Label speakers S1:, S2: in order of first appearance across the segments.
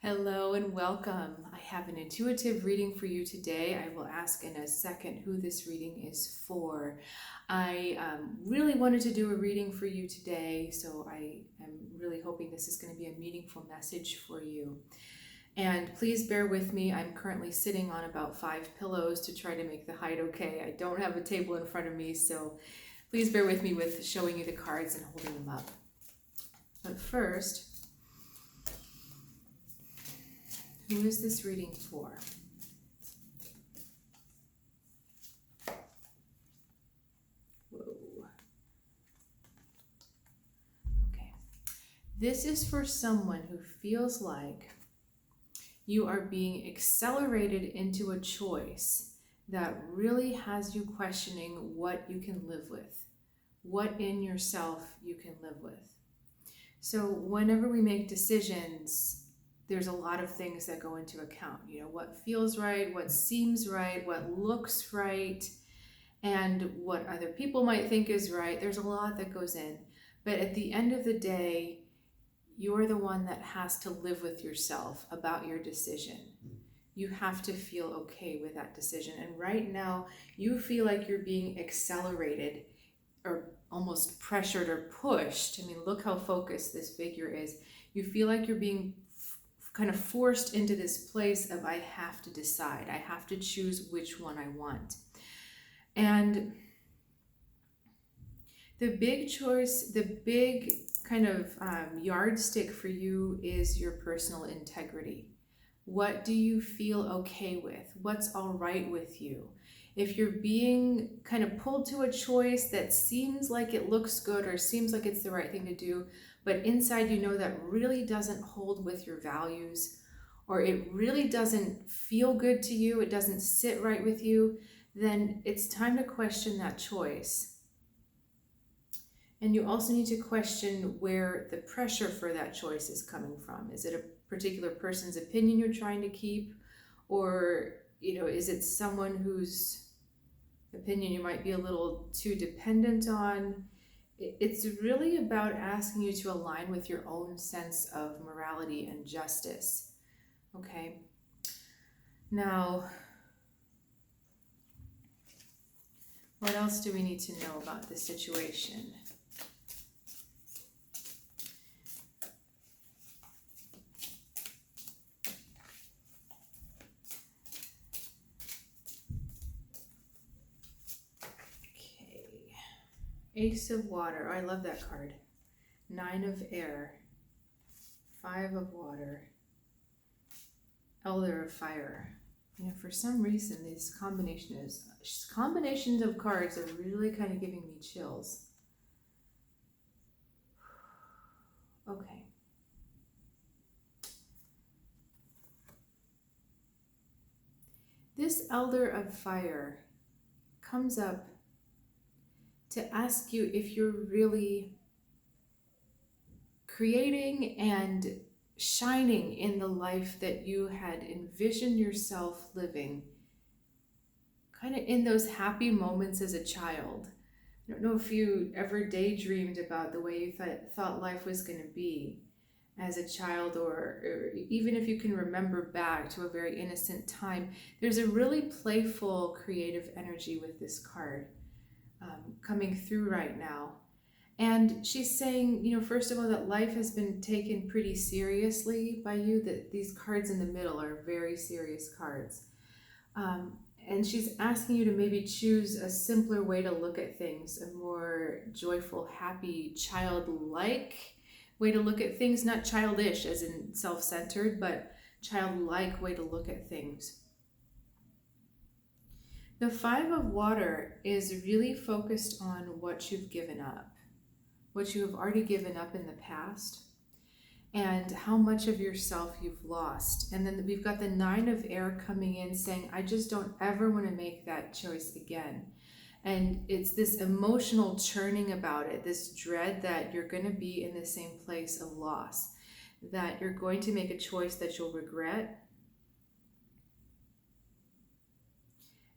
S1: Hello and welcome. I have an intuitive reading for you today. I will ask in a second who this reading is for. I really wanted to do a reading for you today, so I am really hoping this is going to be a meaningful message for you. And please bear with me. I'm currently sitting on about 5 pillows to try to make the height okay. I don't have a table in front of me, so please bear with me with showing you the cards and holding them up. But first, who is this reading for? Whoa. Okay. This is for someone who feels like you are being accelerated into a choice that really has you questioning what you can live with, what in yourself you can live with. So whenever we make decisions, there's a lot of things that go into account. You know, what feels right, what seems right, what looks right, and what other people might think is right. There's a lot that goes in. But at the end of the day, you're the one that has to live with yourself about your decision. You have to feel okay with that decision. And right now, you feel like you're being accelerated or almost pressured or pushed. I mean, look how focused this figure is. You feel like you're being kind of forced into this place of I have to decide. I have to choose which one I want. And the big choice, the big kind of yardstick for you is your personal integrity. What do you feel okay with? What's all right with you? If you're being kind of pulled to a choice that seems like it looks good or seems like it's the right thing to do, but inside you know that really doesn't hold with your values, or it really doesn't feel good to you, it doesn't sit right with you, then it's time to question that choice. And you also need to question where the pressure for that choice is coming from. Is it a particular person's opinion you're trying to keep? Or, is it someone whose opinion you might be a little too dependent on? It's really about asking you to align with your own sense of morality and justice. Okay? Now, what else do we need to know about this situation? Ace of Water. Oh, I love that card. 9 of Air. 5 of Water. Elder of Fire. For some reason, these combinations of cards are really kind of giving me chills. Okay. This Elder of Fire comes up to ask you if you're really creating and shining in the life that you had envisioned yourself living, kind of in those happy moments as a child. I don't know if you ever daydreamed about the way you thought life was going to be as a child, or even if you can remember back to a very innocent time. There's a really playful, creative energy with this card coming through right now. And she's saying, first of all, that life has been taken pretty seriously by you, that these cards in the middle are very serious cards. And she's asking you to maybe choose a simpler way to look at things, a more joyful, happy, childlike way to look at things, not childish as in self-centered, but childlike way to look at things. The 5 of Water is really focused on what you've given up, what you have already given up in the past, and how much of yourself you've lost. And then we've got the 9 of Air coming in saying, I just don't ever want to make that choice again. And it's this emotional churning about it, this dread that you're going to be in the same place of loss, that you're going to make a choice that you'll regret,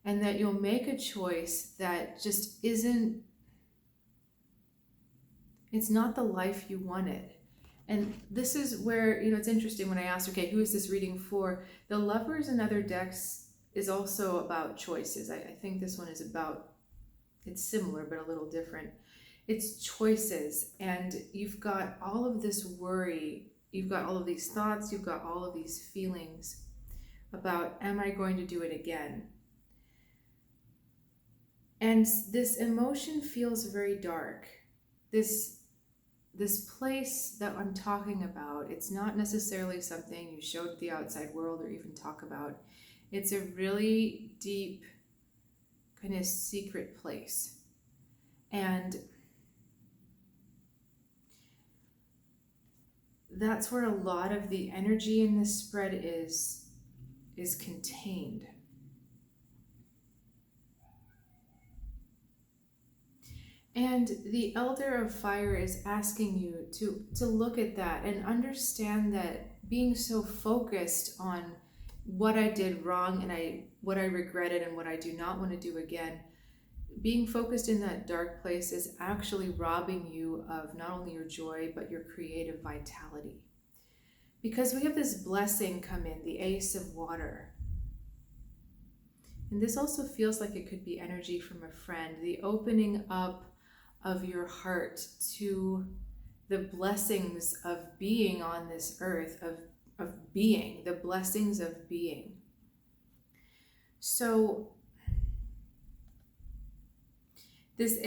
S1: and that you'll make a choice that just it's not the life you wanted. And this is where, it's interesting when I asked, okay, who is this reading for? The Lovers and Other Decks is also about choices. I think this one is about, it's similar but a little different. It's choices, and you've got all of this worry, you've got all of these thoughts, you've got all of these feelings about, am I going to do it again? And this emotion feels very dark. This place that I'm talking about, it's not necessarily something you show to the outside world or even talk about. It's a really deep, kind of secret place. And that's where a lot of the energy in this spread is contained. And the Elder of Fire is asking you to look at that and understand that being so focused on what I did wrong and what I regretted and what I do not want to do again, being focused in that dark place is actually robbing you of not only your joy, but your creative vitality. Because we have this blessing come in, the Ace of Water. And this also feels like it could be energy from a friend, the opening up of your heart to the blessings of being on this earth, of being, the blessings of being. So this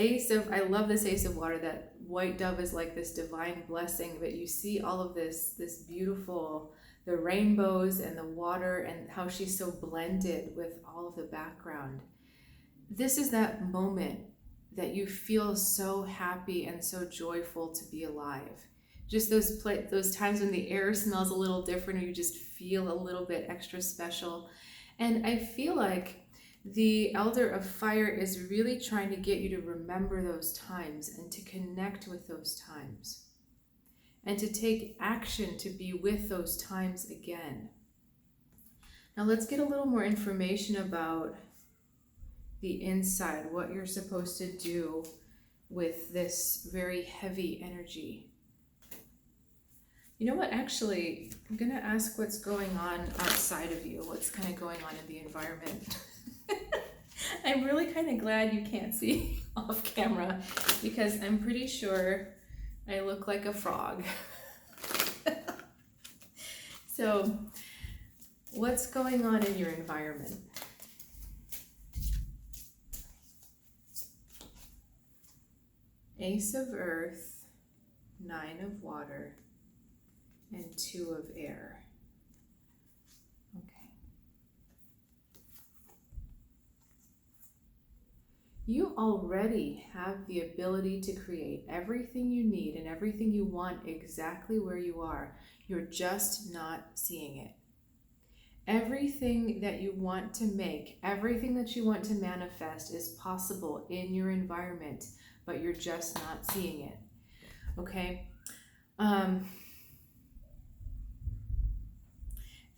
S1: I love this Ace of Water, that white dove is like this divine blessing, but you see all of this beautiful, the rainbows and the water and how she's so blended with all of the background. This is that moment that you feel so happy and so joyful to be alive. Just those times when the air smells a little different, or you just feel a little bit extra special. And I feel like the Elder of Fire is really trying to get you to remember those times and to connect with those times and to take action to be with those times again. Now let's get a little more information about the inside, what you're supposed to do with this very heavy energy. You know what, actually, I'm going to ask what's going on outside of you, what's kind of going on in the environment. I'm really kind of glad you can't see off camera, because I'm pretty sure I look like a frog. So, what's going on in your environment? Ace of Earth, 9 of Water, and 2 of Air. Okay. You already have the ability to create everything you need and everything you want exactly where you are. You're just not seeing it. Everything that you want to make, everything that you want to manifest is possible in your environment, but you're just not seeing it. Okay?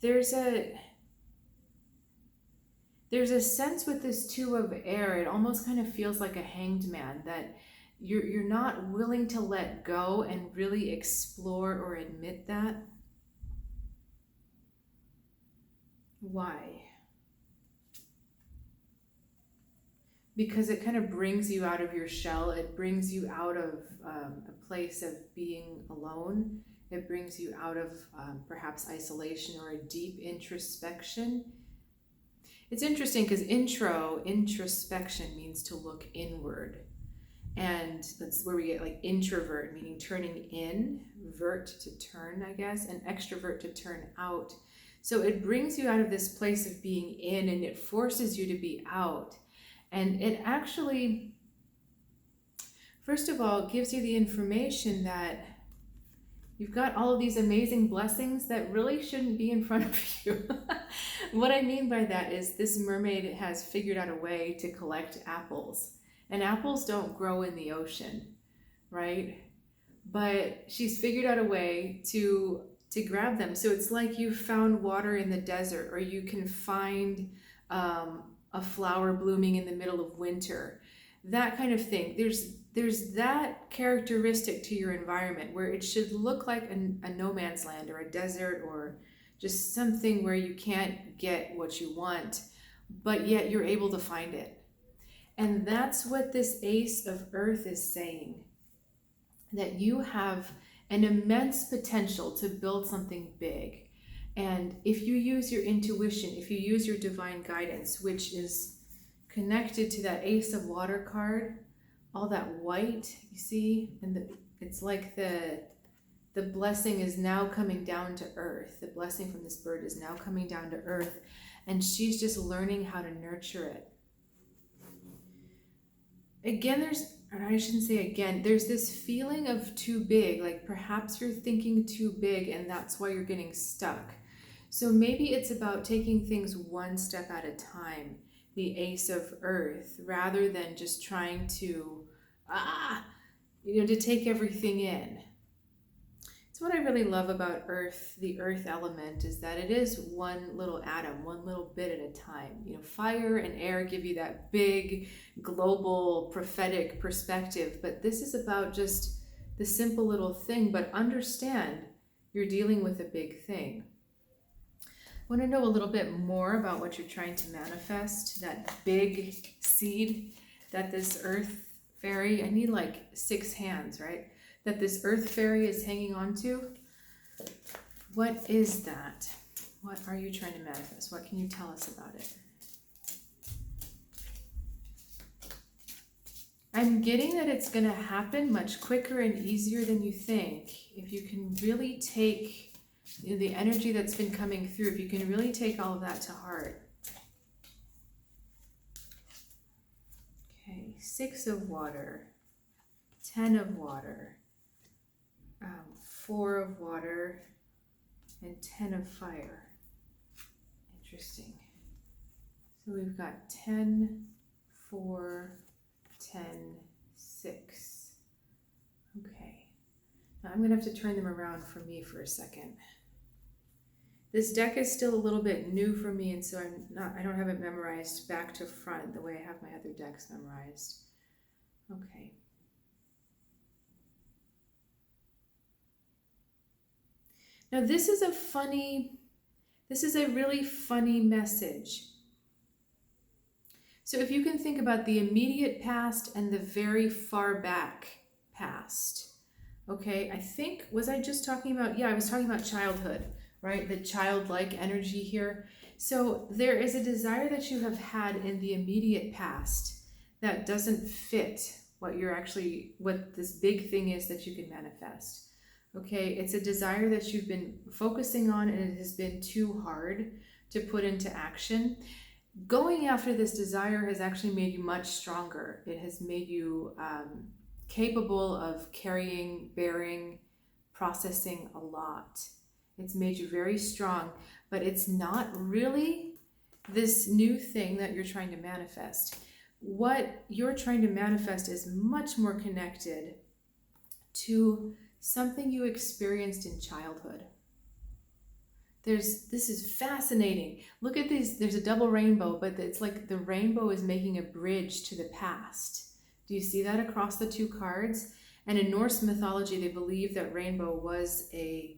S1: There's a sense with this 2 of Air, it almost kind of feels like a hanged man, that you're not willing to let go and really explore or admit that. Why? Because it kind of brings you out of your shell. It brings you out of a place of being alone. It brings you out of perhaps isolation or a deep introspection. It's interesting because introspection means to look inward. And that's where we get like introvert, meaning turning in, vert to turn, I guess, and extrovert to turn out. So it brings you out of this place of being in, and it forces you to be out. And it actually, first of all, gives you the information that you've got all of these amazing blessings that really shouldn't be in front of you. What I mean by that is this mermaid has figured out a way to collect apples. And apples don't grow in the ocean, right? But she's figured out a way to grab them. So it's like you found water in the desert, or you can find a flower blooming in the middle of winter. That kind of thing. there's that characteristic to your environment where it should look like a no man's land or a desert or just something where you can't get what you want, but yet you're able to find it. And that's what this Ace of Earth is saying, that you have an immense potential to build something big. And if you use your intuition, if you use your divine guidance, which is connected to that Ace of Water card, all that white, you see, and it's like the blessing is now coming down to earth. The blessing from this bird is now coming down to earth, and she's just learning how to nurture it. Again, there's this feeling of too big, like perhaps you're thinking too big and that's why you're getting stuck. So maybe it's about taking things one step at a time, the Ace of Earth, rather than just trying to, to take everything in. So what I really love about Earth, the Earth element, is that it is one little atom, one little bit at a time. Fire and air give you that big, global, prophetic perspective, but this is about just the simple little thing, but understand you're dealing with a big thing. Want to know a little bit more about what you're trying to manifest, that big seed that this Earth fairy, I need like 6 hands, right? That this Earth fairy is hanging on to. What is that? What are you trying to manifest? What can you tell us about it? I'm getting that it's going to happen much quicker and easier than you think. If you can really take the energy that's been coming through, if you can really take all of that to heart. Okay, 6 of water, 10 of water, 4 of water, and 10 of fire. Interesting. So we've got 10, 4, 10, 6. Okay. Now I'm going to have to turn them around for me for a second. This deck is still a little bit new for me, and so I don't have it memorized back to front the way I have my other decks memorized. Okay. Now this is a really funny message. So if you can think about the immediate past and the very far back past. Okay, was I just talking about, I was talking about childhood, right? The childlike energy here. So there is a desire that you have had in the immediate past that doesn't fit what this big thing is that you can manifest. Okay, it's a desire that you've been focusing on and it has been too hard to put into action. Going after this desire has actually made you much stronger. It has made you capable of carrying, bearing, processing a lot. It's made you very strong, but it's not really this new thing that you're trying to manifest. What you're trying to manifest is much more connected to something you experienced in childhood. This is fascinating. Look at these, there's a double rainbow, but it's like the rainbow is making a bridge to the past. Do you see that across the 2 cards? And in Norse mythology, they believe that rainbow was a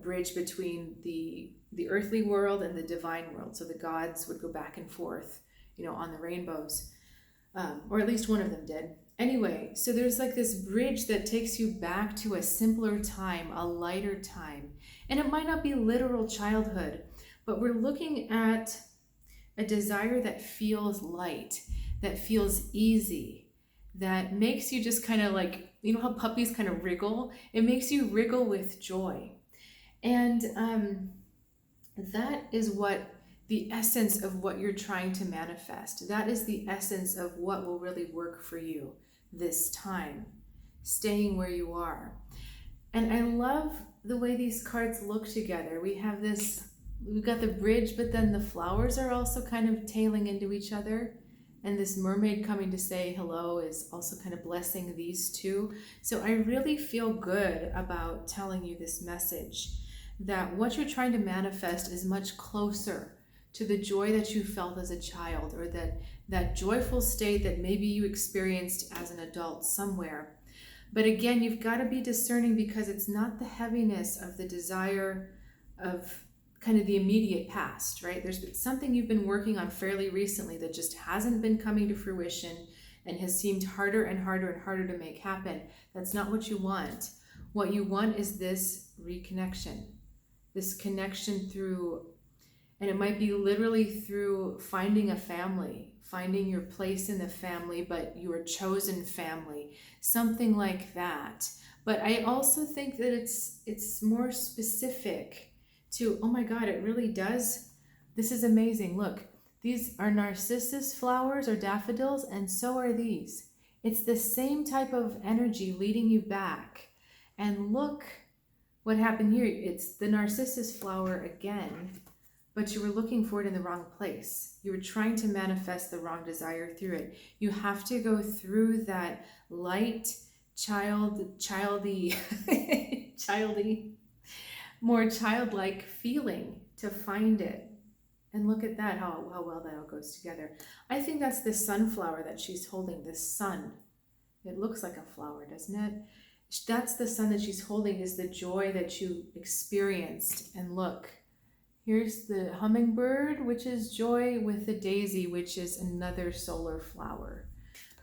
S1: bridge between the earthly world and the divine world. So the gods would go back and forth, on the rainbows, or at least one of them did. Anyway, so there's like this bridge that takes you back to a simpler time, a lighter time. And it might not be literal childhood, but we're looking at a desire that feels light, that feels easy, that makes you just kind of like, how puppies kind of wriggle? It makes you wriggle with joy. And that is the essence of what you're trying to manifest. That is the essence of what will really work for you this time, staying where you are. And I love the way these cards look together. We've got the bridge, but then the flowers are also kind of tailing into each other. And this mermaid coming to say hello is also kind of blessing these two. So I really feel good about telling you this message, that what you're trying to manifest is much closer to the joy that you felt as a child, or that joyful state that maybe you experienced as an adult somewhere. But again, you've got to be discerning, because it's not the heaviness of the desire of kind of the immediate past, right? There's been something you've been working on fairly recently that just hasn't been coming to fruition and has seemed harder and harder and harder to make happen. That's not what you want. What you want is this reconnection, this connection through, and it might be literally through finding a family, finding your place in the family, but your chosen family, something like that. But I also think that it's more specific to, oh my God, it really does. This is amazing. Look, these are narcissus flowers or daffodils, and so are these. It's the same type of energy leading you back. And look what happened here. It's the narcissus flower again, but you were looking for it in the wrong place. You were trying to manifest the wrong desire through it. You have to go through that light, childy, more childlike feeling to find it. And look at that, how well that all goes together. I think that's the sunflower that she's holding, the sun. It looks like a flower, doesn't it? That's the sun that she's holding, is the joy that you experienced. And look, here's the hummingbird, which is joy, with the daisy, which is another solar flower.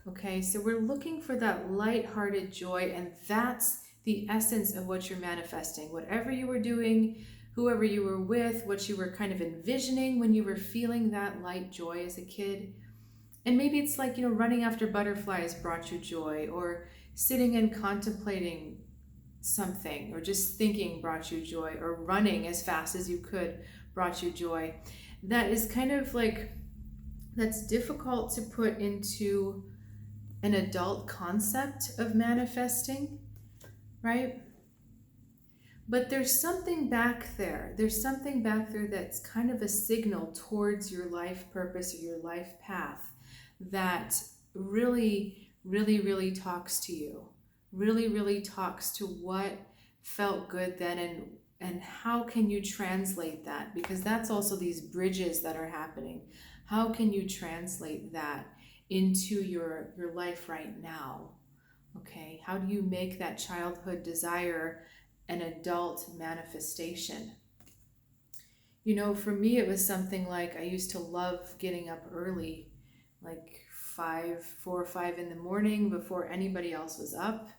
S1: Okay, so we're looking for that light-hearted joy, and that's the essence of what you're manifesting. Whatever you were doing, whoever you were with, what you were kind of envisioning when you were feeling that light joy as a kid. And maybe it's like, running after butterflies brought you joy, or sitting and contemplating something, or just thinking brought you joy, or running as fast as you could brought you joy. That is kind of like, that's difficult to put into an adult concept of manifesting, right? But there's something back there. There's something back there that's kind of a signal towards your life purpose or your life path that really, really, really talks to you. Really, really talks to what felt good then, and how can you translate that? Because that's also these bridges that are happening. How can you translate that into your life right now? Okay, how do you make that childhood desire an adult manifestation? For me, it was something like, I used to love getting up early, like 4 or 5 in the morning before anybody else was up.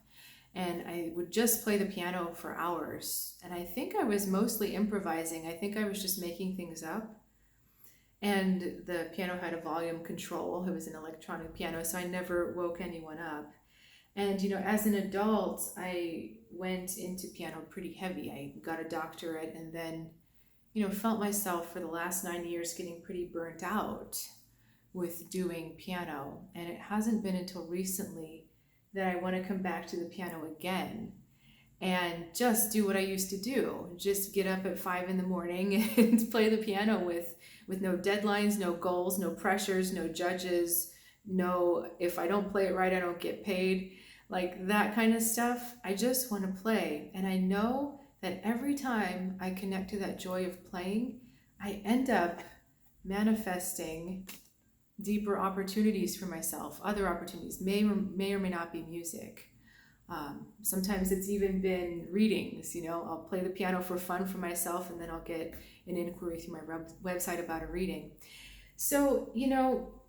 S1: And I would just play the piano for hours. And I think I was mostly improvising. I think I was just making things up. And the piano had a volume control. It was an electronic piano, so I never woke anyone up. And, as an adult, I went into piano pretty heavy. I got a doctorate, and then, felt myself for the last 9 years getting pretty burnt out with doing piano. And it hasn't been until recently that I want to come back to the piano again and just do what I used to do. Just get up at 5 in the morning and play the piano with no deadlines, no goals, no pressures, no judges, no, if I don't play it right, I don't get paid. Like that kind of stuff. I just want to play. And I know that every time I connect to that joy of playing, I end up manifesting deeper opportunities for myself. Other opportunities may or may not be music. Sometimes it's even been readings. I'll play the piano for fun for myself, and then I'll get an inquiry through my website about a reading. So,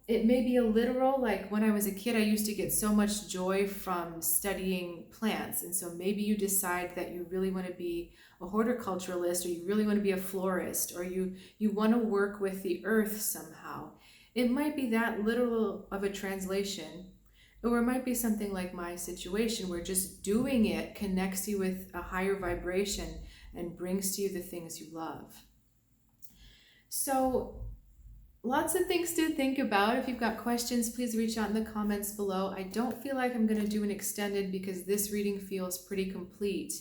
S1: it may be a literal, like when I was a kid, I used to get so much joy from studying plants. And so maybe you decide that you really want to be a horticulturalist, or you really want to be a florist, or you want to work with the earth somehow. It might be that literal of a translation, or it might be something like my situation, where just doing it connects you with a higher vibration and brings to you the things you love. So lots of things to think about. If you've got questions, please reach out in the comments below. I don't feel like I'm going to do an extended, because this reading feels pretty complete.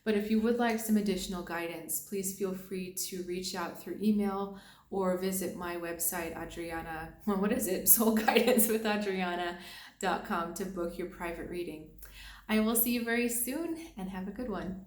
S1: But if you would like some additional guidance, please feel free to reach out through email or visit my website, soulguidancewithadriana.com, to book your private reading. I will see you very soon, and have a good one.